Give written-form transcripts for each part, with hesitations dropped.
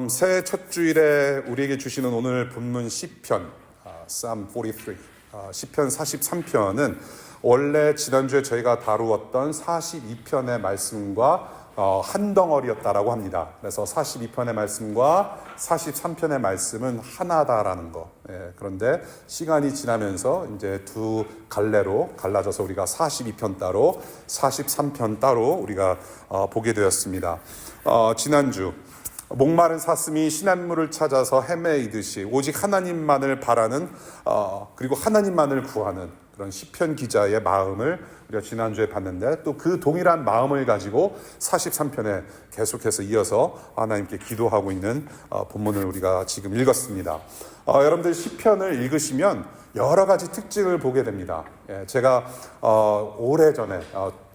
새해 첫 주일에 우리에게 주시는 오늘 본문 시편, Psalm 43, 시편 43편은 원래 지난주에 저희가 다루었던 42편의 말씀과 한 덩어리였다라고 합니다. 그래서 42편의 말씀과 43편의 말씀은 하나다라는 거. 그런데 시간이 지나면서 이제 두 갈래로 갈라져서 우리가 42편 따로, 43편 따로 우리가 보게 되었습니다. 지난주 목마른 사슴이 시냇물을 찾아서 헤매이듯이 오직 하나님만을 바라는 그리고 하나님만을 구하는 그런 시편 기자의 마음을 우리가 지난주에 봤는데, 또 그 동일한 마음을 가지고 43편에 계속해서 이어서 하나님께 기도하고 있는 본문을 우리가 지금 읽었습니다. 여러분들 시편을 읽으시면 여러 가지 특징을 보게 됩니다. 제가 오래전에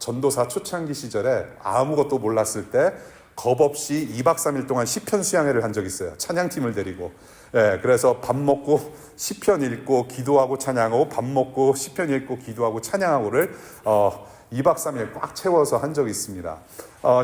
전도사 초창기 시절에 아무것도 몰랐을 때 겁 없이 2박 3일 동안 시편 수양회를 한 적이 있어요. 찬양팀을 데리고. 그래서 밥 먹고 시편 읽고 기도하고 찬양하고, 밥 먹고 시편 읽고 기도하고 찬양하고를 2박 3일 꽉 채워서 한 적이 있습니다.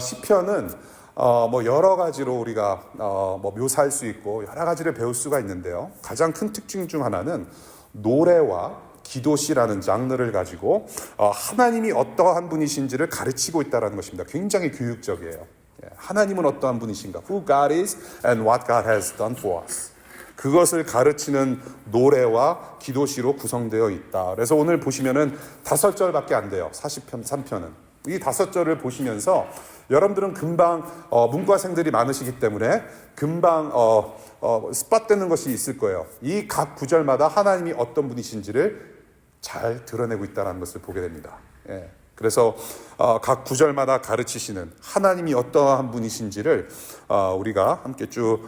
시편은 뭐 여러 가지로 우리가 뭐 묘사할 수 있고 여러 가지를 배울 수가 있는데요. 가장 큰 특징 중 하나는 노래와 기도시라는 장르를 가지고 하나님이 어떠한 분이신지를 가르치고 있다는 것입니다. 굉장히 교육적이에요. 하나님은 어떠한 분이신가? Who God is and what God has done for us. 그것을 가르치는 노래와 기도시로 구성되어 있다. 그래서 오늘 보시면은 5절밖에 안 돼요. 43편은. 이 5절을 보시면서 여러분들은 금방 문과생들이 많으시기 때문에 금방 스팟되는 것이 있을 거예요. 이 각 구절마다 하나님이 어떤 분이신지를 잘 드러내고 있다는 것을 보게 됩니다. 그래서 각 구절마다 가르치시는 하나님이 어떠한 분이신지를 우리가 함께 쭉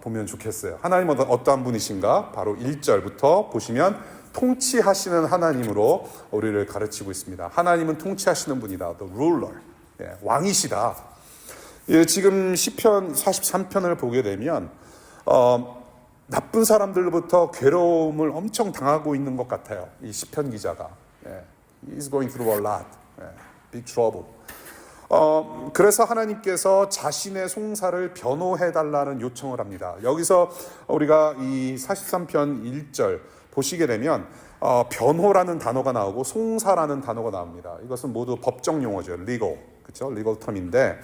보면 좋겠어요. 하나님은 어떠한 분이신가? 바로 1절부터 보시면 통치하시는 하나님으로 우리를 가르치고 있습니다. 하나님은 통치하시는 분이다. The ruler. 왕이시다. 지금 시편 43편을 보게 되면 나쁜 사람들로부터 괴로움을 엄청 당하고 있는 것 같아요. 이 시편 기자가. He's going through a lot. Big trouble. 그래서 하나님께서 자신의 송사를 변호해달라는 요청을 합니다. 여기서 우리가 이 43편 1절 보시게 되면 변호라는 단어가 나오고 송사라는 단어가 나옵니다. 이것은 모두 법정 용어죠. legal, 그렇죠? legal term인데,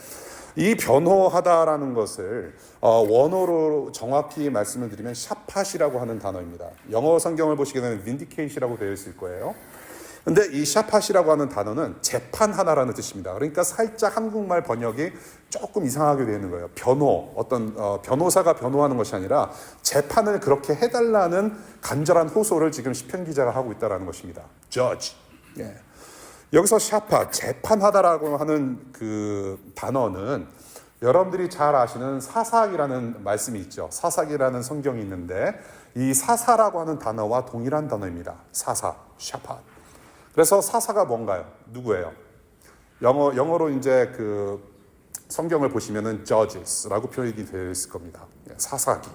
이 변호하다라는 것을 원어로 정확히 말씀을 드리면 샤팟이라고 하는 단어입니다. 영어 성경을 보시게 되면 vindicate이라고 되어 있을 거예요. 근데 이 샤팟이라고 하는 단어는 재판하다라는 뜻입니다. 그러니까 살짝 한국말 번역이 조금 이상하게 되어 있는 거예요. 변호, 어떤 변호사가 변호하는 것이 아니라 재판을 그렇게 해달라는 간절한 호소를 지금 시편 기자가 하고 있다는 것입니다. judge. 여기서 샤팟, 재판하다라고 하는 그 단어는 여러분들이 잘 아시는 사사기라는 말씀이 있죠. 사사기라는 성경이 있는데 이 사사라고 하는 단어와 동일한 단어입니다. 사사, 샤팟. 그래서 사사가 뭔가요? 누구예요? 영어로 이제 그 성경을 보시면은 judges라고 표현이 되어 있을 겁니다. 사사기.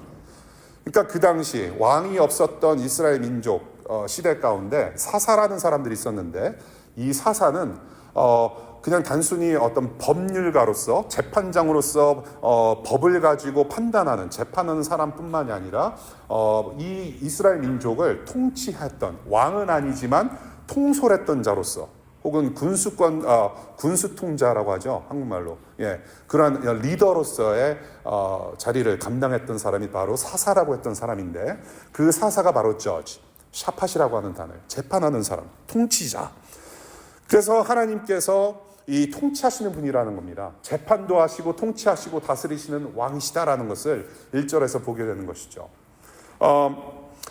그러니까 그 당시 왕이 없었던 이스라엘 민족 시대 가운데 사사라는 사람들이 있었는데, 이 사사는 그냥 단순히 어떤 법률가로서, 재판장으로서 법을 가지고 판단하는, 재판하는 사람뿐만이 아니라 이 이스라엘 민족을 통치했던, 왕은 아니지만 통솔했던 자로서, 혹은 군수통자라고 하죠, 한국말로. 그러한 리더로서의 자리를 감당했던 사람이 바로 사사라고 했던 사람인데, 그 사사가 바로 judge, 샤팟이라고 하는 단어, 재판하는 사람, 통치자. 그래서 하나님께서 이 통치하시는 분이라는 겁니다. 재판도 하시고 통치하시고 다스리시는 왕이시다라는 것을 1절에서 보게 되는 것이죠.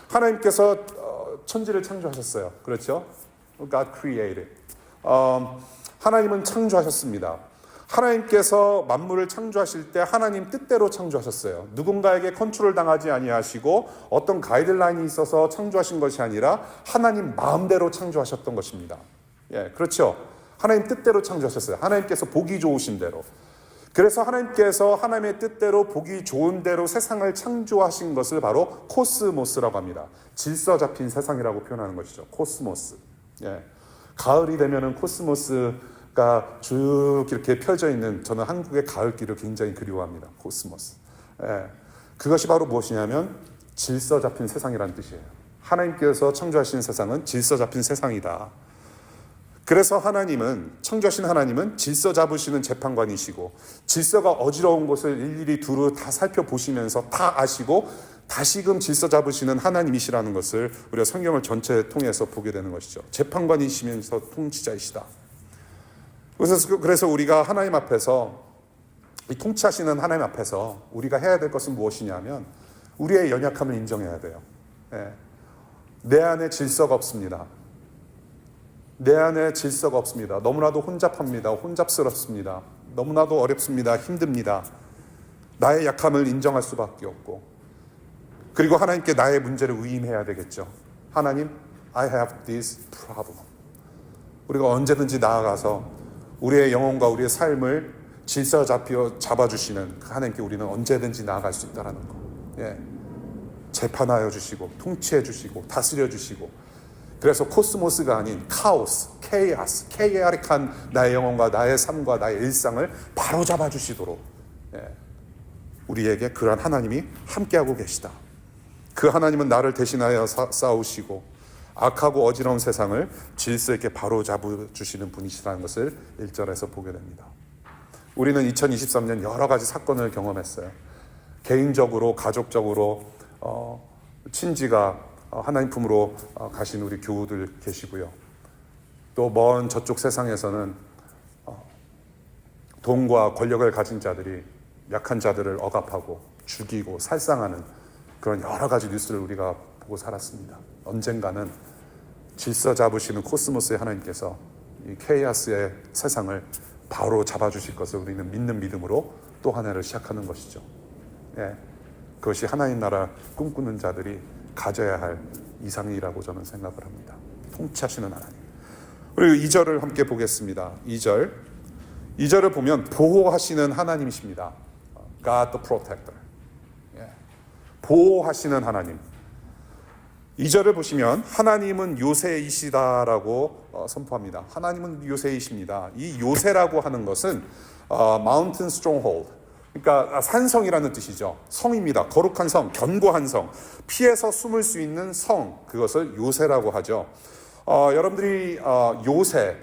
하나님께서 천지를 창조하셨어요. 그렇죠? God created. 하나님은 창조하셨습니다. 하나님께서 만물을 창조하실 때 하나님 뜻대로 창조하셨어요. 누군가에게 컨트롤 당하지 아니하시고 어떤 가이드라인이 있어서 창조하신 것이 아니라 하나님 마음대로 창조하셨던 것입니다. 그렇죠. 하나님 뜻대로 창조하셨어요. 하나님께서 보기 좋으신 대로. 그래서 하나님께서 하나님의 뜻대로 보기 좋은 대로 세상을 창조하신 것을 바로 코스모스라고 합니다. 질서 잡힌 세상이라고 표현하는 것이죠. 코스모스. 가을이 되면은 코스모스가 쭉 이렇게 펴져 있는, 저는 한국의 가을길을 굉장히 그리워합니다. 코스모스. 예. 그것이 바로 무엇이냐면 질서 잡힌 세상이라는 뜻이에요. 하나님께서 창조하신 세상은 질서 잡힌 세상이다. 그래서 하나님은, 창조하신 하나님은 질서 잡으시는 재판관이시고 질서가 어지러운 것을 일일이 두루 다 살펴보시면서 다 아시고 다시금 질서 잡으시는 하나님이시라는 것을 우리가 성경을 전체 통해서 보게 되는 것이죠. 재판관이시면서 통치자이시다. 그래서 우리가 하나님 앞에서, 이 통치하시는 하나님 앞에서 우리가 해야 될 것은 무엇이냐면 우리의 연약함을 인정해야 돼요. 예. 내 안에 질서가 없습니다. 내 안에 질서가 없습니다. 너무나도 혼잡합니다. 혼잡스럽습니다. 너무나도 어렵습니다. 힘듭니다. 나의 약함을 인정할 수밖에 없고, 그리고 하나님께 나의 문제를 의인해야 되겠죠. 하나님, I have this problem. 우리가 언제든지 나아가서 우리의 영혼과 우리의 삶을 질서 잡아주시는 그 하나님께 우리는 언제든지 나아갈 수 있다는 거. 예. 재판하여 주시고 통치해 주시고 다스려 주시고, 그래서 코스모스가 아닌 카오스, 케이아스, 케이아릭한 나의 영혼과 나의 삶과 나의 일상을 바로잡아 주시도록, 예, 우리에게 그러한 하나님이 함께하고 계시다. 그 하나님은 나를 대신하여 싸우시고 악하고 어지러운 세상을 질서 있게 바로잡아 주시는 분이시라는 것을 1절에서 보게 됩니다. 우리는 2023년 여러 가지 사건을 경험했어요. 개인적으로, 가족적으로, 친지가 하나님 품으로 가신 우리 교우들 계시고요. 또 먼 저쪽 세상에서는 돈과 권력을 가진 자들이 약한 자들을 억압하고 죽이고 살상하는 그런 여러 가지 뉴스를 우리가 보고 살았습니다. 언젠가는 질서 잡으시는 코스모스의 하나님께서 이 케이아스의 세상을 바로 잡아주실 것을 우리는 믿는 믿음으로 또 하나를 시작하는 것이죠. 예, 그것이 하나님 나라 꿈꾸는 자들이 가져야 할 이상이라고 저는 생각을 합니다. 통치하시는 하나님. 그리고 2절을 함께 보겠습니다. 2절을 보면 보호하시는 하나님이십니다. God the Protector. 예. 보호하시는 하나님. 2절을 보시면 하나님은 요새이시다라고 선포합니다. 하나님은 요새이십니다. 이 요새라고 하는 것은 Mountain Stronghold, 그러니까 산성이라는 뜻이죠. 성입니다. 거룩한 성, 견고한 성, 피해서 숨을 수 있는 성, 그것을 요새라고 하죠. 여러분들이 요새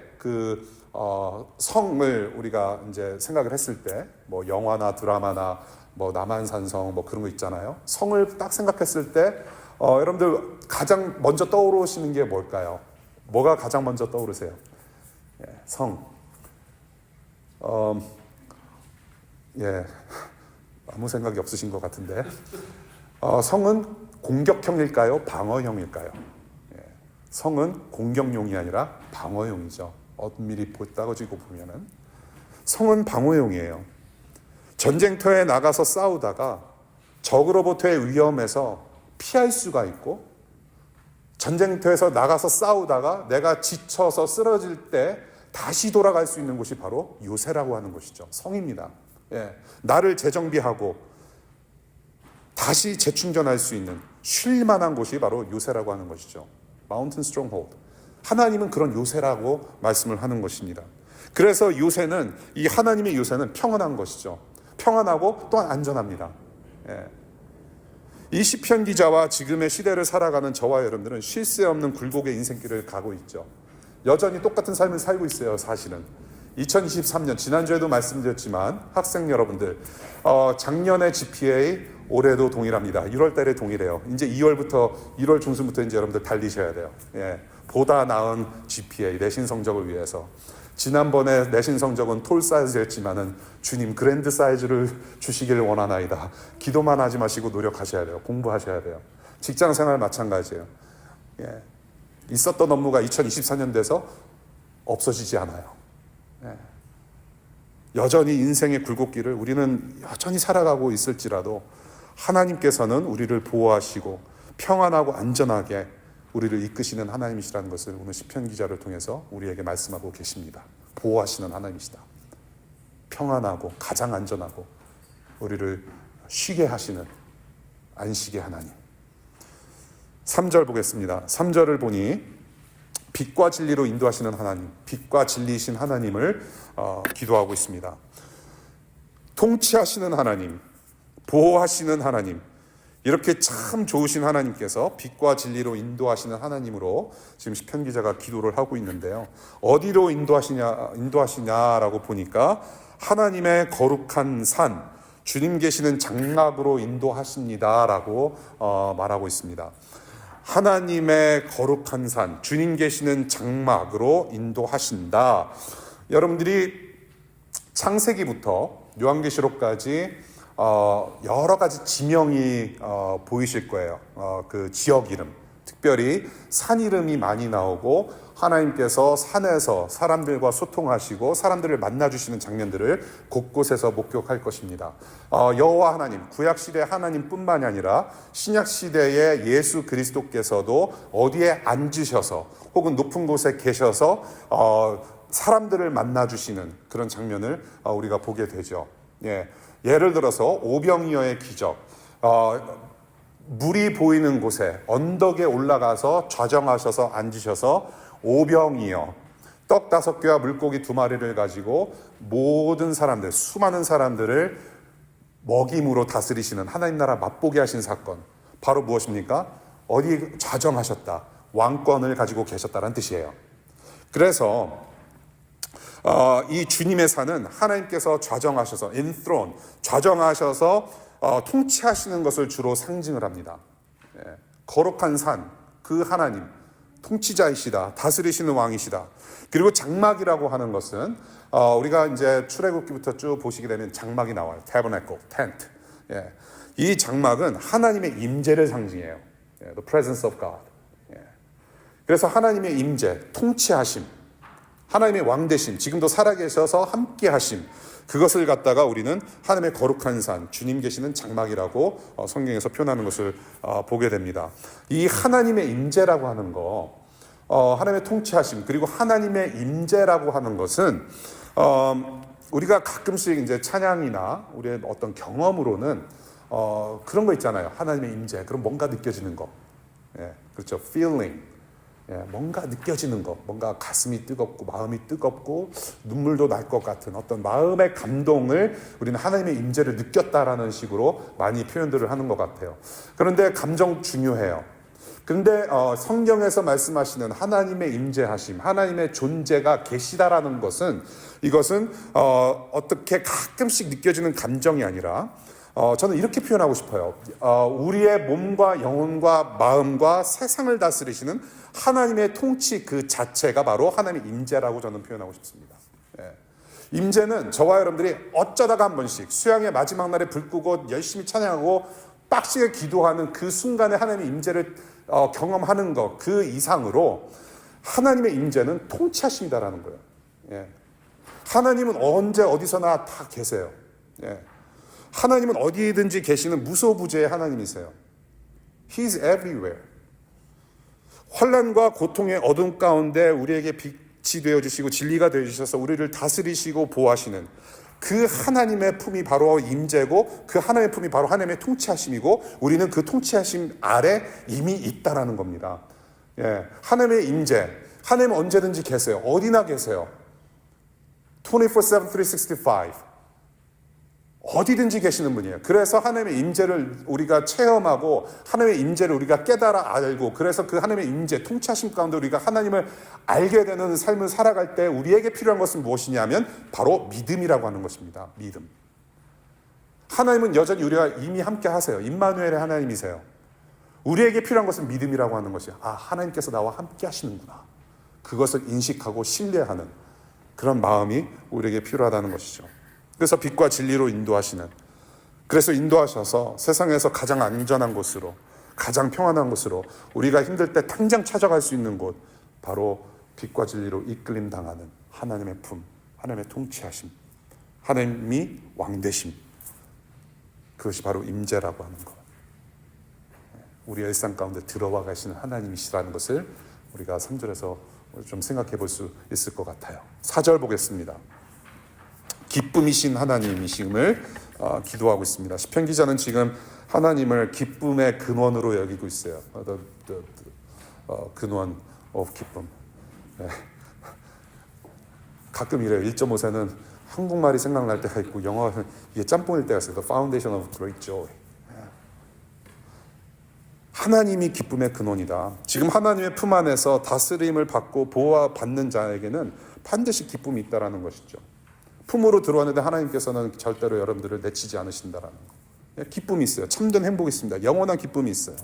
성을 우리가 이제 생각을 했을 때, 뭐 영화나 드라마나 뭐 남한산성 뭐 그런 거 있잖아요. 성을 딱 생각했을 때 여러분들 가장 먼저 떠오르시는 게 뭘까요? 뭐가 가장 먼저 떠오르세요? 예, 성. 예, 아무 생각이 없으신 것 같은데, 성은 공격형일까요? 방어형일까요? 예, 성은 공격용이 아니라 방어용이죠. 엄밀히 따지고 보면은 성은 방어용이에요. 전쟁터에 나가서 싸우다가 적으로부터의 위험에서 피할 수가 있고, 전쟁터에서 나가서 싸우다가 내가 지쳐서 쓰러질 때 다시 돌아갈 수 있는 곳이 바로 요새라고 하는 곳이죠. 성입니다. 예, 나를 재정비하고 다시 재충전할 수 있는 쉴 만한 곳이 바로 요새라고 하는 것이죠. Mountain Stronghold. 하나님은 그런 요새라고 말씀을 하는 것입니다. 그래서 요새는, 이 하나님의 요새는 평안한 것이죠. 평안하고 또한 안전합니다. 예. 이 시편 기자와 지금의 시대를 살아가는 저와 여러분들은 쉴 새 없는 굴곡의 인생길을 가고 있죠. 여전히 똑같은 삶을 살고 있어요. 사실은 2023년, 지난주에도 말씀드렸지만 학생 여러분들, 작년의 GPA 올해도 동일합니다. 1월 달에 동일해요. 이제 2월 중순부터 이제 여러분들 달리셔야 돼요. 예, 보다 나은 GPA, 내신 성적을 위해서. 지난번에 내신 성적은 톨 사이즈였지만은 주님 그랜드 사이즈를 주시길 원하나이다. 기도만 하지 마시고 노력하셔야 돼요. 공부하셔야 돼요. 직장 생활 마찬가지예요. 예, 있었던 업무가 2024년 돼서 없어지지 않아요. 예. 여전히 인생의 굴곡길을 우리는 여전히 살아가고 있을지라도 하나님께서는 우리를 보호하시고 평안하고 안전하게 우리를 이끄시는 하나님이시라는 것을 오늘 시편 기자를 통해서 우리에게 말씀하고 계십니다. 보호하시는 하나님이시다. 평안하고 가장 안전하고 우리를 쉬게 하시는 안식의 하나님. 3절 보겠습니다. 3절을 보니 빛과 진리로 인도하시는 하나님, 빛과 진리이신 하나님을 기도하고 있습니다. 통치하시는 하나님, 보호하시는 하나님, 이렇게 참 좋으신 하나님께서 빛과 진리로 인도하시는 하나님으로 지금 시편 기자가 기도를 하고 있는데요. 어디로 인도하시냐라고 보니까 하나님의 거룩한 산, 주님 계시는 장막으로 인도하십니다라고 말하고 있습니다. 하나님의 거룩한 산, 주님 계시는 장막으로 인도하신다. 여러분들이 창세기부터 요한계시록까지 여러 가지 지명이 보이실 거예요. 그 지역 이름, 특별히 산 이름이 많이 나오고 하나님께서 산에서 사람들과 소통하시고 사람들을 만나주시는 장면들을 곳곳에서 목격할 것입니다. 여호와 하나님, 구약시대 하나님뿐만이 아니라 신약시대의 예수 그리스도께서도 어디에 앉으셔서 혹은 높은 곳에 계셔서 사람들을 만나주시는 그런 장면을 우리가 보게 되죠. 예를 들어서 오병이어의 기적, 물이 보이는 곳에 언덕에 올라가서 좌정하셔서 앉으셔서 오병이어 떡 5개와 물고기 2마리를 가지고 모든 사람들, 수많은 사람들을 먹임으로 다스리시는 하나님 나라 맛보게 하신 사건, 바로 무엇입니까? 어디 좌정하셨다, 왕권을 가지고 계셨다는 뜻이에요. 그래서 이 주님의 산은 하나님께서 좌정하셔서 enthroned, 좌정하셔서 통치하시는 것을 주로 상징을 합니다. 거룩한 산, 그 하나님, 통치자이시다, 다스리시는 왕이시다. 그리고 장막이라고 하는 것은 우리가 이제 출애굽기부터 쭉 보시게 되면 장막이 나와요. tabernacle, tent. 이 장막은 하나님의 임재를 상징해요. The presence of God. 그래서 하나님의 임재, 통치하심, 하나님의 왕되심, 지금도 살아계셔서 함께하심, 그것을 갖다가 우리는 하나님의 거룩한 산, 주님 계시는 장막이라고 성경에서 표현하는 것을 보게 됩니다. 이 하나님의 임재라고 하는 거, 하나님의 통치하심, 그리고 하나님의 임재라고 하는 것은 우리가 가끔씩 이제 찬양이나 우리의 어떤 경험으로는 그런 거 있잖아요. 하나님의 임재, 그럼 뭔가 느껴지는 거, 그렇죠? feeling. 뭔가 느껴지는 것, 뭔가 가슴이 뜨겁고 마음이 뜨겁고 눈물도 날 것 같은 어떤 마음의 감동을 우리는 하나님의 임재를 느꼈다라는 식으로 많이 표현들을 하는 것 같아요. 그런데 감정 중요해요. 그런데 성경에서 말씀하시는 하나님의 임재하심, 하나님의 존재가 계시다라는 것은, 이것은 어떻게 가끔씩 느껴지는 감정이 아니라 저는 이렇게 표현하고 싶어요. 우리의 몸과 영혼과 마음과 세상을 다스리시는 하나님의 통치 그 자체가 바로 하나님의 임재라고 저는 표현하고 싶습니다. 임재는 저와 여러분들이 어쩌다가 한 번씩 수양의 마지막 날에 불 끄고 열심히 찬양하고 빡시게 기도하는 그 순간에 하나님의 임재를 경험하는 것, 그 이상으로 하나님의 임재는 통치하십니다라는 거예요. 하나님은 언제 어디서나 다 계세요. 하나님은 어디든지 계시는 무소부재의 하나님이세요. He's everywhere. 환난과 고통의 어둠 가운데 우리에게 빛이 되어주시고 진리가 되어주셔서 우리를 다스리시고 보호하시는 그 하나님의 품이 바로 임재고, 그 하나님의 품이 바로 하나님의 통치하심이고, 우리는 그 통치하심 아래 이미 있다라는 겁니다. 하나님의 임재, 하나님은 언제든지 계세요. 어디나 계세요. 24/7, 365. 어디든지 계시는 분이에요. 그래서 하나님의 임재를 우리가 체험하고 하나님의 임재를 우리가 깨달아 알고, 그래서 그 하나님의 임재, 통치하심 가운데 우리가 하나님을 알게 되는 삶을 살아갈 때 우리에게 필요한 것은 무엇이냐면 바로 믿음이라고 하는 것입니다. 믿음. 하나님은 여전히 우리와 이미 함께 하세요. 임마누엘의 하나님이세요. 우리에게 필요한 것은 믿음이라고 하는 것이에요. 하나님께서 나와 함께 하시는구나. 그것을 인식하고 신뢰하는 그런 마음이 우리에게 필요하다는 것이죠. 그래서 빛과 진리로 인도하시는, 그래서 인도하셔서 세상에서 가장 안전한 곳으로, 가장 평안한 곳으로, 우리가 힘들 때 당장 찾아갈 수 있는 곳, 바로 빛과 진리로 이끌림 당하는 하나님의 품, 하나님의 통치하심, 하나님이 왕되심, 그것이 바로 임재라고 하는 것. 우리의 일상 가운데 들어와 계시는 하나님이시라는 것을 우리가 3절에서 좀 생각해 볼 수 있을 것 같아요. 4절 보겠습니다. 기쁨이신 하나님이심을 기도하고 있습니다. 시편 기자는 지금 하나님을 기쁨의 근원으로 여기고 있어요. 근원 of 기쁨. 가끔 이래요. 1.5세는 한국말이 생각날 때가 있고 영어는 이게 짬뽕일 때가 있어요. The foundation of great joy. 하나님이 기쁨의 근원이다. 지금 하나님의 품 안에서 다스림을 받고 보호받는 자에게는 반드시 기쁨이 있다라는 것이죠. 품으로 들어왔는데 하나님께서는 절대로 여러분들을 내치지 않으신다라는 거. 기쁨이 있어요. 참된 행복이 있습니다. 영원한 기쁨이 있어요.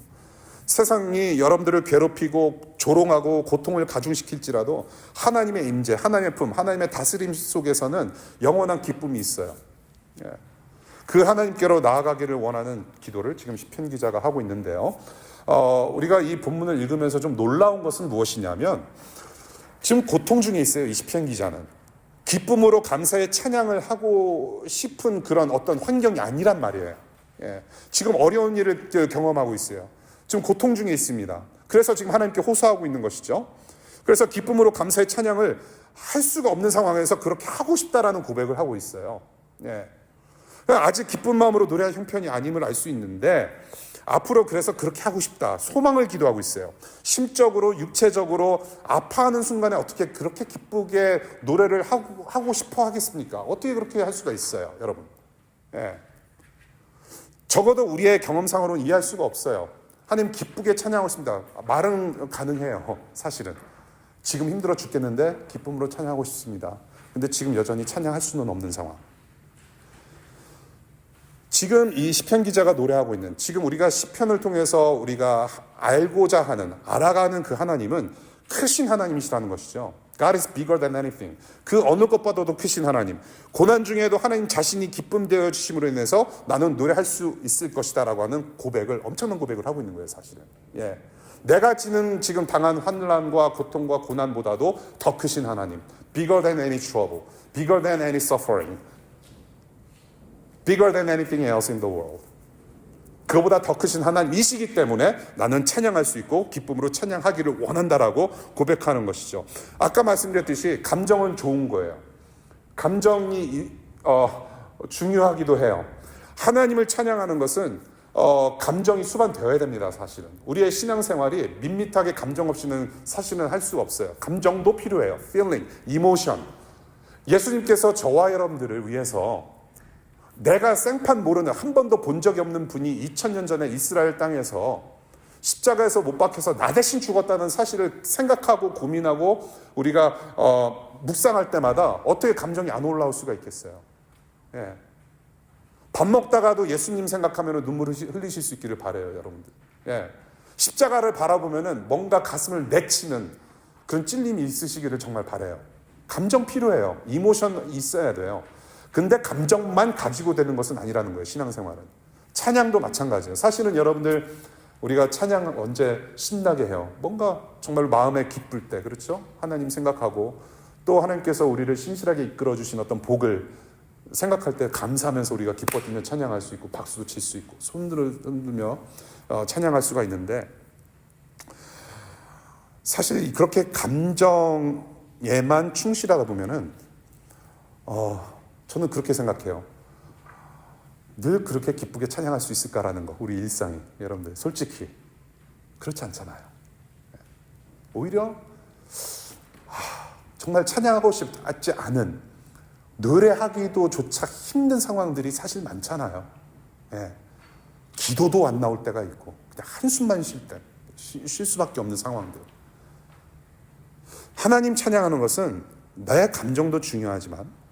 세상이 여러분들을 괴롭히고 조롱하고 고통을 가중시킬지라도 하나님의 임재, 하나님의 품, 하나님의 다스림 속에서는 영원한 기쁨이 있어요. 그 하나님께로 나아가기를 원하는 기도를 지금 시편 기자가 하고 있는데요. 우리가 이 본문을 읽으면서 좀 놀라운 것은 무엇이냐면 지금 고통 중에 있어요. 이 시편 기자는. 기쁨으로 감사의 찬양을 하고 싶은 그런 어떤 환경이 아니란 말이에요. 지금 어려운 일을 경험하고 있어요. 지금 고통 중에 있습니다. 그래서 지금 하나님께 호소하고 있는 것이죠. 그래서 기쁨으로 감사의 찬양을 할 수가 없는 상황에서 그렇게 하고 싶다라는 고백을 하고 있어요. 아직 기쁜 마음으로 노래할 형편이 아님을 알 수 있는데 앞으로 그래서 그렇게 하고 싶다. 소망을 기도하고 있어요. 심적으로 육체적으로 아파하는 순간에 어떻게 그렇게 기쁘게 노래를 하고 싶어 하겠습니까? 어떻게 그렇게 할 수가 있어요, 여러분? 적어도 우리의 경험상으로는 이해할 수가 없어요. 하나님 기쁘게 찬양하고 있습니다. 말은 가능해요. 사실은. 지금 힘들어 죽겠는데 기쁨으로 찬양하고 싶습니다. 근데 지금 여전히 찬양할 수는 없는 상황. 지금 이 시편 기자가 노래하고 있는, 지금 우리가 시편을 통해서 우리가 알고자 하는, 알아가는 그 하나님은 크신 하나님이시라는 것이죠. God is bigger than anything. 그 어느 것보다도 크신 하나님. 고난 중에도 하나님 자신이 기쁨 되어 주심으로 인해서 나는 노래할 수 있을 것이다 라고 하는 고백을, 엄청난 고백을 하고 있는 거예요, 사실은. 내가 지금 당한 환난과 고통과 고난보다도 더 크신 하나님. Bigger than any trouble. Bigger than any suffering. Bigger than anything else in the world. 그거보다 더 크신 하나님이시기 때문에 나는 찬양할 수 있고 기쁨으로 찬양하기를 원한다라고 고백하는 것이죠. 아까 말씀드렸듯이 감정은 좋은 거예요. 감정이 중요하기도 해요. 하나님을 찬양하는 것은 감정이 수반되어야 됩니다. 사실은 우리의 신앙생활이 밋밋하게 감정 없이는 사실은 할 수가 없어요. 감정도 필요해요. feeling, emotion. 예수님께서 저와 여러분들을 위해서 내가 생판 모르는, 한 번도 본 적이 없는 분이 2000년 전에 이스라엘 땅에서 십자가에서 못 박혀서 나 대신 죽었다는 사실을 생각하고 고민하고 우리가 묵상할 때마다 어떻게 감정이 안 올라올 수가 있겠어요. 밥 먹다가도 예수님 생각하면 눈물을 흘리실 수 있기를 바라요, 여러분들. 십자가를 바라보면 뭔가 가슴을 내치는 그런 찔림이 있으시기를 정말 바라요. 감정 필요해요. 이모션 있어야 돼요. 근데 감정만 가지고 되는 것은 아니라는 거예요, 신앙생활은. 찬양도 마찬가지예요. 사실은 여러분들, 우리가 찬양 언제 신나게 해요? 뭔가 정말 마음에 기쁠 때, 그렇죠? 하나님 생각하고 또 하나님께서 우리를 신실하게 이끌어주신 어떤 복을 생각할 때 감사하면서 우리가 기뻐 뛰며 찬양할 수 있고 박수도 칠 수 있고 손들을 흔들며 찬양할 수가 있는데, 사실 그렇게 감정에만 충실하다 보면은 저는 그렇게 생각해요. 늘 그렇게 기쁘게 찬양할 수 있을까라는 거, 우리 일상이. 여러분들 솔직히 그렇지 않잖아요. 오히려 정말 찬양하고 싶지 않은, 노래하기도 조차 힘든 상황들이 사실 많잖아요. 기도도 안 나올 때가 있고 그냥 한숨만 쉴 수밖에 없는 상황들. 하나님 찬양하는 것은 나의 감정도 중요하지만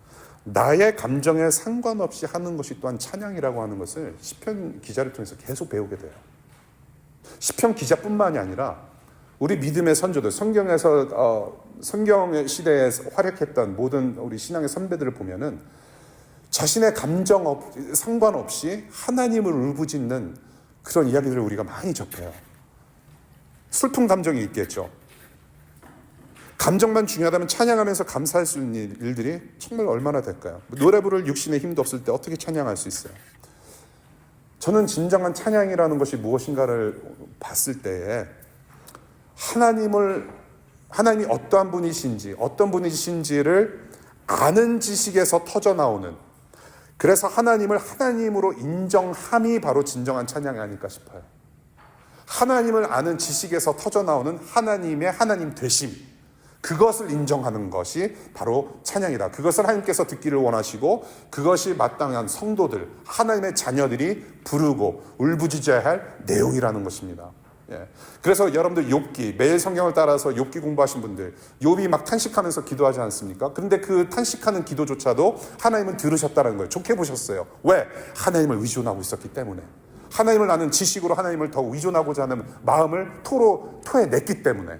나의 감정에 상관없이 하는 것이 또한 찬양이라고 하는 것을 시편 기자를 통해서 계속 배우게 돼요. 시편 기자뿐만이 아니라 우리 믿음의 선조들, 성경의 시대에 활약했던 모든 우리 신앙의 선배들을 보면은 자신의 감정 상관없이 하나님을 울부짖는 그런 이야기들을 우리가 많이 접해요. 슬픈 감정이 있겠죠. 감정만 중요하다면 찬양하면서 감사할 수 있는 일들이 정말 얼마나 될까요? 노래 부를 육신의 힘도 없을 때 어떻게 찬양할 수 있어요? 저는 진정한 찬양이라는 것이 무엇인가를 봤을 때에 하나님이 어떠한 분이신지, 어떤 분이신지를 아는 지식에서 터져나오는, 그래서 하나님을 하나님으로 인정함이 바로 진정한 찬양이 아닐까 싶어요. 하나님을 아는 지식에서 터져나오는 하나님의 하나님 되심, 그것을 인정하는 것이 바로 찬양이다. 그것을 하나님께서 듣기를 원하시고 그것이 마땅한 성도들, 하나님의 자녀들이 부르고 울부짖어야 할 내용이라는 것입니다. 예. 그래서 여러분들 욥기, 매일 성경을 따라서 욥기 공부하신 분들, 욥이 막 탄식하면서 기도하지 않습니까? 그런데 그 탄식하는 기도조차도 하나님은 들으셨다는 거예요. 좋게 보셨어요. 왜? 하나님을 의존하고 있었기 때문에. 하나님을 아는 지식으로 하나님을 더 의존하고자 하는 마음을 토해냈기 때문에.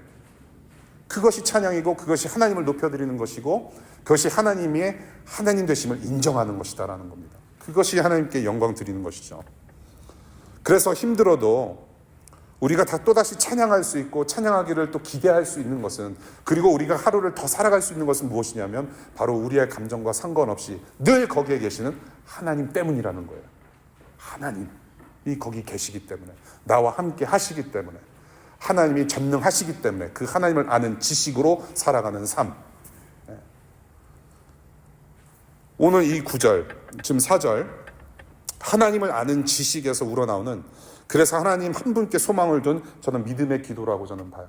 그것이 찬양이고 그것이 하나님을 높여드리는 것이고 그것이 하나님의 하나님 되심을 인정하는 것이다라는 겁니다. 그것이 하나님께 영광 드리는 것이죠. 그래서 힘들어도 우리가 다 또다시 찬양할 수 있고 찬양하기를 또 기대할 수 있는 것은, 그리고 우리가 하루를 더 살아갈 수 있는 것은 무엇이냐면 바로 우리의 감정과 상관없이 늘 거기에 계시는 하나님 때문이라는 거예요. 하나님이 거기 계시기 때문에, 나와 함께 하시기 때문에, 하나님이 전능하시기 때문에 그 하나님을 아는 지식으로 살아가는 삶. 오늘 이 9절, 지금 4절, 하나님을 아는 지식에서 우러나오는, 그래서 하나님 한 분께 소망을 둔 저는 믿음의 기도라고 저는 봐요.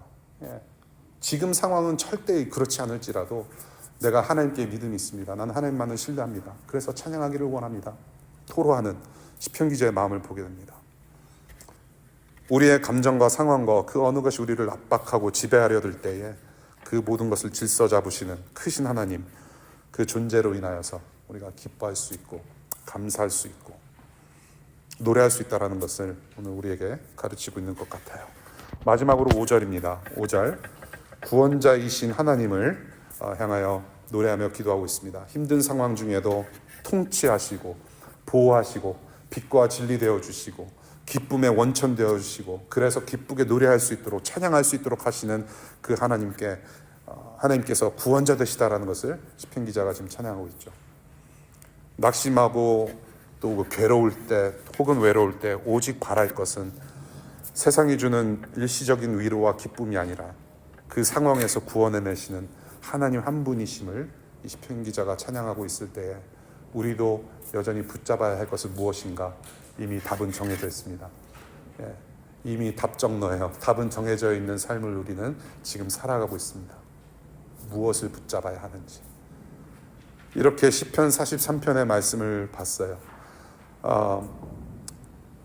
지금 상황은 절대 그렇지 않을지라도 내가 하나님께 믿음이 있습니다. 나는 하나님만을 신뢰합니다. 그래서 찬양하기를 원합니다. 토로하는 시편 기자의 마음을 보게 됩니다. 우리의 감정과 상황과 그 어느 것이 우리를 압박하고 지배하려 들 때에 그 모든 것을 질서 잡으시는 크신 하나님, 그 존재로 인하여서 우리가 기뻐할 수 있고 감사할 수 있고 노래할 수 있다는 것을 오늘 우리에게 가르치고 있는 것 같아요. 마지막으로 5절입니다. 5절, 구원자이신 하나님을 향하여 노래하며 기도하고 있습니다. 힘든 상황 중에도 통치하시고 보호하시고 빛과 진리 되어 주시고 기쁨의 원천 되어 주시고, 그래서 기쁘게 노래할 수 있도록 찬양할 수 있도록 하시는 그 하나님께, 하나님께서 구원자 되시다라는 것을 시편 기자가 지금 찬양하고 있죠. 낙심하고 또 괴로울 때 혹은 외로울 때 오직 바랄 것은 세상이 주는 일시적인 위로와 기쁨이 아니라 그 상황에서 구원해내시는 하나님 한 분이심을 이 시편 기자가 찬양하고 있을 때에 우리도 여전히 붙잡아야 할 것은 무엇인가? 이미 답은 정해져 있습니다. 이미 답정너예요. 답은 정해져 있는 삶을 우리는 지금 살아가고 있습니다. 무엇을 붙잡아야 하는지. 이렇게 시편 43편의 말씀을 봤어요.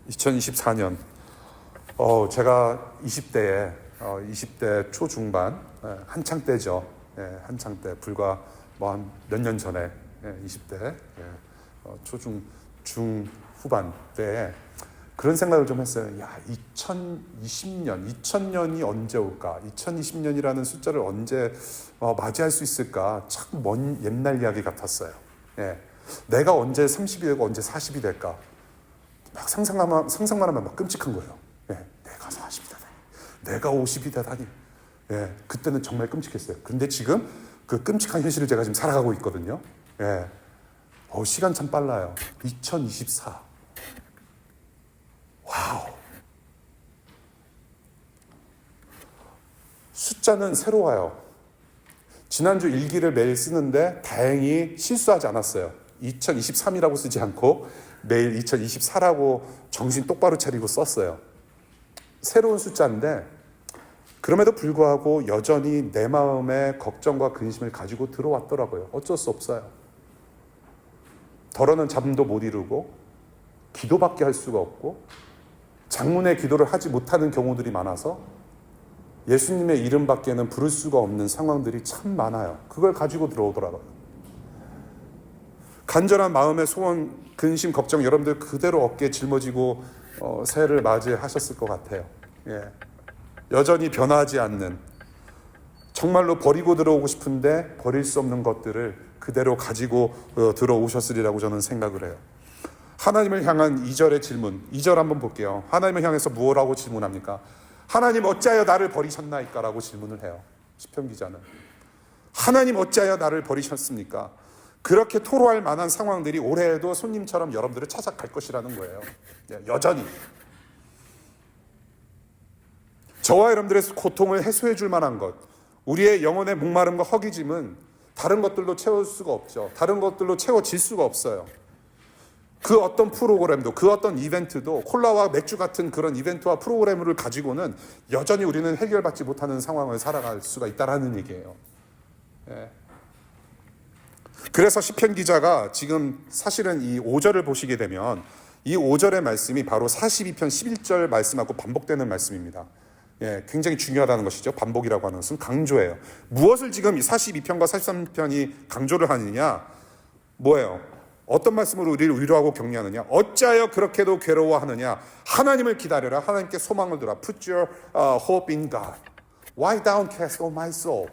2024년 제가 20대 초중반, 한창 때죠. 한창 때, 불과 뭐 한 몇 년 전에 20대 중후반 때에 그런 생각을 좀 했어요. 야, 2020년이 언제 올까? 2020년이라는 숫자를 언제 맞이할 수 있을까? 참 먼 옛날 이야기 같았어요. 내가 언제 30이 되고 언제 40이 될까? 막 상상만 하면 막 끔찍한 거예요. 내가 40이 되다니, 내가 50이 되다니. 그때는 정말 끔찍했어요. 근데 지금 그 끔찍한 현실을 제가 지금 살아가고 있거든요. 시간 참 빨라요. 2024. 와우. 숫자는 새로워요. 지난주 일기를 매일 쓰는데 다행히 실수하지 않았어요. 2023이라고 쓰지 않고 매일 2024라고 정신 똑바로 차리고 썼어요. 새로운 숫자인데 그럼에도 불구하고 여전히 내 마음에 걱정과 근심을 가지고 들어왔더라고요. 어쩔 수 없어요. 덜어는 잠도 못 이루고 기도밖에 할 수가 없고 장문의 기도를 하지 못하는 경우들이 많아서 예수님의 이름밖에는 부를 수가 없는 상황들이 참 많아요. 그걸 가지고 들어오더라고요. 간절한 마음의 소원, 근심, 걱정 여러분들 그대로 어깨에 짊어지고 새해를 맞이하셨을 것 같아요. 여전히 변하지 않는, 정말로 버리고 들어오고 싶은데 버릴 수 없는 것들을 그대로 가지고 들어오셨으리라고 저는 생각을 해요. 하나님을 향한 2절의 질문, 2절 한번 볼게요. 하나님을 향해서 무엇라고 질문합니까? 하나님 어찌하여 나를 버리셨나이까? 라고 질문을 해요. 시편 기자는. 하나님 어찌하여 나를 버리셨습니까? 그렇게 토로할 만한 상황들이 올해에도 손님처럼 여러분들을 찾아갈 것이라는 거예요. 여전히. 저와 여러분들의 고통을 해소해 줄 만한 것, 우리의 영혼의 목마름과 허기짐은 다른 것들로 채울 수가 없죠. 다른 것들로 채워질 수가 없어요. 그 어떤 프로그램도, 그 어떤 이벤트도, 콜라와 맥주 같은 그런 이벤트와 프로그램을 가지고는 여전히 우리는 해결받지 못하는 상황을 살아갈 수가 있다는 얘기예요. 그래서 시편 기자가 지금 사실은 이 5절을 보시게 되면 이 5절의 말씀이 바로 42편 11절 말씀하고 반복되는 말씀입니다. 굉장히 중요하다는 것이죠. 반복이라고 하는 것은 강조예요. 무엇을 지금 이 42편과 43편이 강조를 하느냐? 뭐예요? 어떤 말씀으로 우리를 위로하고 격려하느냐? 어찌하여 그렇게도 괴로워하느냐? 하나님을 기다려라. 하나님께 소망을 두라. Put your hope in God. Why downcast, O my soul?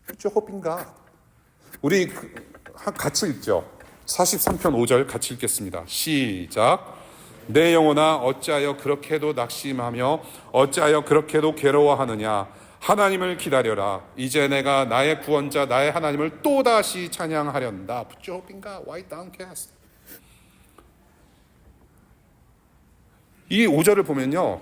Put your hope in God. 우리 같이 읽죠. 43편 5절 같이 읽겠습니다. 시작. 내 영혼아 어찌하여 그렇게도 낙심하며 어찌하여 그렇게도 괴로워하느냐. 하나님을 기다려라. 이제 내가 나의 구원자 나의 하나님을 또다시 찬양하련다. Put your hope in God. Why downcast? 이 5절을 보면요,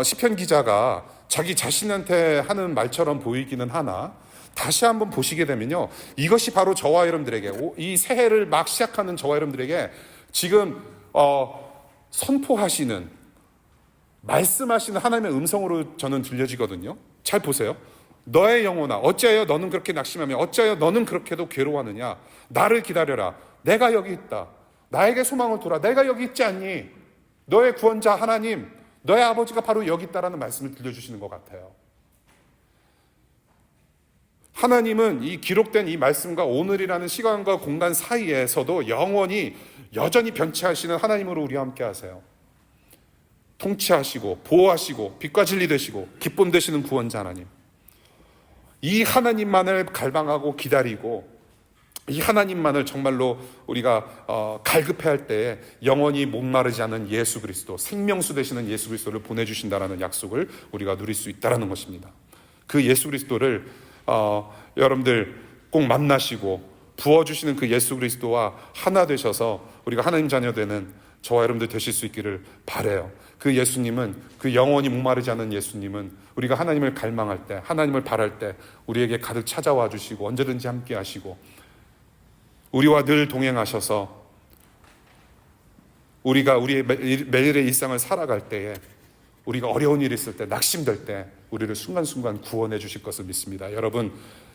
시편 기자가 자기 자신한테 하는 말처럼 보이기는 하나 다시 한번 보시게 되면요, 이것이 바로 저와 여러분들에게, 이 새해를 막 시작하는 저와 여러분들에게 지금 선포하시는, 말씀하시는 하나님의 음성으로 저는 들려지거든요. 잘 보세요. 너의 영혼아 어찌하여 너는 그렇게 낙심하며 어찌하여 너는 그렇게도 괴로워하느냐. 나를 기다려라. 내가 여기 있다. 나에게 소망을 두라. 내가 여기 있지 않니? 너의 구원자 하나님, 너의 아버지가 바로 여기 있다라는 말씀을 들려주시는 것 같아요. 하나님은 이 기록된 이 말씀과 오늘이라는 시간과 공간 사이에서도 영원히 여전히 변치 않으시는 하나님으로 우리와 함께 하세요. 통치하시고 보호하시고 빛과 진리 되시고 기쁨 되시는 구원자 하나님, 이 하나님만을 갈망하고 기다리고 이 하나님만을 정말로 우리가 갈급해할 때에 영원히 목마르지 않은 예수 그리스도, 생명수 되시는 예수 그리스도를 보내주신다라는 약속을 우리가 누릴 수 있다라는 것입니다. 그 예수 그리스도를 여러분들 꼭 만나시고 부어주시는 그 예수 그리스도와 하나 되셔서 우리가 하나님 자녀 되는 저와 여러분들 되실 수 있기를 바라요. 그 예수님은, 그 영원히 목마르지 않은 예수님은 우리가 하나님을 갈망할 때, 하나님을 바랄 때 우리에게 가득 찾아와 주시고 언제든지 함께 하시고 우리와 늘 동행하셔서 우리가 우리의 매일의 일상을 살아갈 때에, 우리가 어려운 일이 있을 때, 낙심될 때 우리를 순간순간 구원해 주실 것을 믿습니다. 여러분,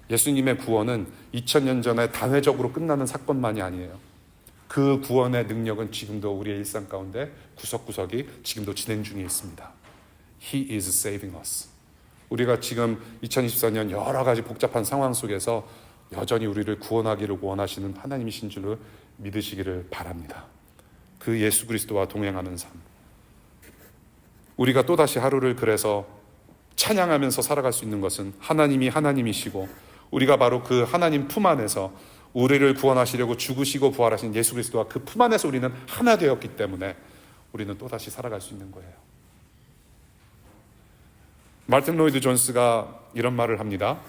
예수님의 구원은 2000년 전에 단회적으로 끝나는 사건만이 아니에요. 그 구원의 능력은 지금도 우리의 일상 가운데 구석구석이 지금도 진행 중에 있습니다. He is saving us. 우리가 지금 2024년 여러 가지 복잡한 상황 속에서 여전히 우리를 구원하기를 원하시는 하나님이신 줄을 믿으시기를 바랍니다. 그 예수 그리스도와 동행하는 삶, 우리가 또다시 하루를 그래서 찬양하면서 살아갈 수 있는 것은 하나님이 하나님이시고 우리가 바로 그 하나님 품 안에서 우리를 구원하시려고 죽으시고 부활하신 예수 그리스도와 그 품 안에서 우리는 하나 되었기 때문에 우리는 또다시 살아갈 수 있는 거예요. 마틴 로이드 존스가 이런 말을 합니다.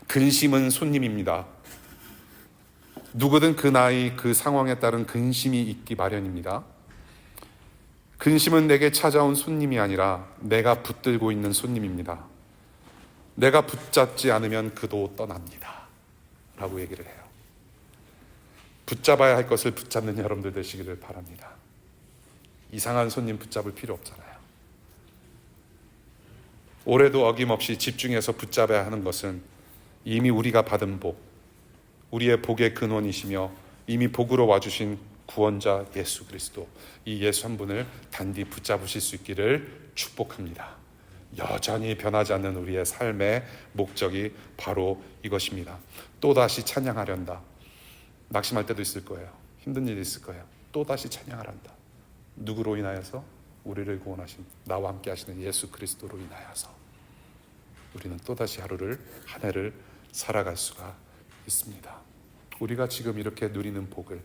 근심은 손님입니다. 누구든 그 나이 그 상황에 따른 근심이 있기 마련입니다. 근심은 내게 찾아온 손님이 아니라 내가 붙들고 있는 손님입니다. 내가 붙잡지 않으면 그도 떠납니다. 라고 얘기를 해요. 붙잡아야 할 것을 붙잡는 여러분들 되시기를 바랍니다. 이상한 손님 붙잡을 필요 없잖아요. 올해도 어김없이 집중해서 붙잡아야 하는 것은 이미 우리가 받은 복, 우리의 복의 근원이시며 이미 복으로 와주신 구원자 예수 그리스도, 이 예수 한 분을 단디 붙잡으실 수 있기를 축복합니다. 여전히 변하지 않는 우리의 삶의 목적이 바로 이것입니다. 또다시 찬양하련다. 낙심할 때도 있을 거예요. 힘든 일이 있을 거예요. 또다시 찬양하란다. 누구로 인하여서? 우리를 구원하신, 나와 함께 하시는 예수 그리스도로 인하여서 우리는 또다시 하루를, 한 해를 살아갈 수가 있습니다. 우리가 지금 이렇게 누리는 복을,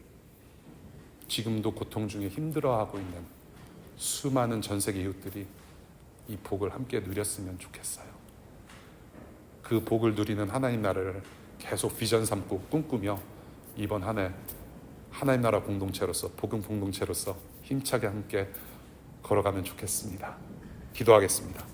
지금도 고통 중에 힘들어하고 있는 수많은 전 세계 이웃들이 이 복을 함께 누렸으면 좋겠어요. 그 복을 누리는 하나님 나라를 계속 비전 삼고 꿈꾸며 이번 한 해 하나님 나라 공동체로서, 복음 공동체로서 힘차게 함께 걸어가면 좋겠습니다. 기도하겠습니다.